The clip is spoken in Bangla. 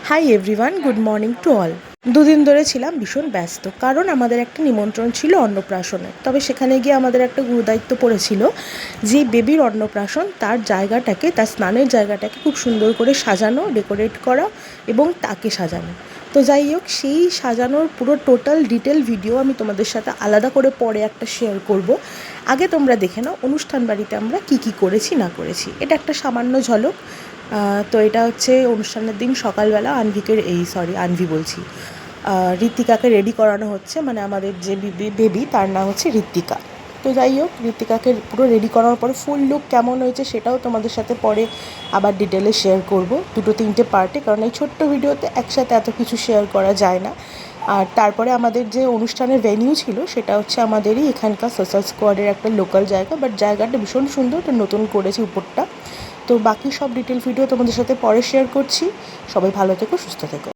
Hi everyone, good morning to all. দুদিন ধরে ছিলাম ভীষণ ব্যস্ত, কারণ আমাদের একটা নিমন্ত্রণ ছিল অন্নপ্রাশনের। তবে সেখানে গিয়ে আমাদের একটা গুরুদায়িত্ব পড়েছিল যে বেবির অন্নপ্রাশন, তার জায়গাটাকে, তার স্নানের জায়গাটাকে খুব সুন্দর করে সাজানো, ডেকোরেট করা এবং তাকে সাজানো। তো যাই হোক, সেই সাজানোর পুরো টোটাল ডিটেল ভিডিও আমি তোমাদের সাথে আলাদা করে পরে একটা শেয়ার করব। আগে তোমরা দেখে নাও অনুষ্ঠান বাড়িতে আমরা কি কি করেছি না করেছি। এটা একটা সামান্য ঝলক। তো এটা হচ্ছে অনুষ্ঠানের দিন সকালবেলা আনভি বলছি, ঋত্বিকাকে রেডি করানো হচ্ছে। মানে আমাদের যে বেবি, তার নাম হচ্ছে ঋত্বিকা। তো যাই হোক, ঋত্বিকাকে পুরো রেডি করার পরে ফুল লুক কেমন হয়েছে সেটাও তোমাদের সাথে পরে আবার ডিটেলে শেয়ার করব, 2-3টে পার্টে, কারণ এই ছোট্ট ভিডিওতে একসাথে এত কিছু শেয়ার করা যায় না। আর তারপরে আমাদের যে অনুষ্ঠানের ভেন্যু ছিল সেটা হচ্ছে আমাদেরই এখানকার সোশ্যাল স্কোয়াডের একটা লোকাল জায়গা, বাট জায়গাটা ভীষণ সুন্দর, নতুন করেছি উপরটা। তো বাকি সব ডিটেল ভিডিও তোমাদের সাথে পরে শেয়ার করছি। সবাই ভালো থেকো, সুস্থ থেকো।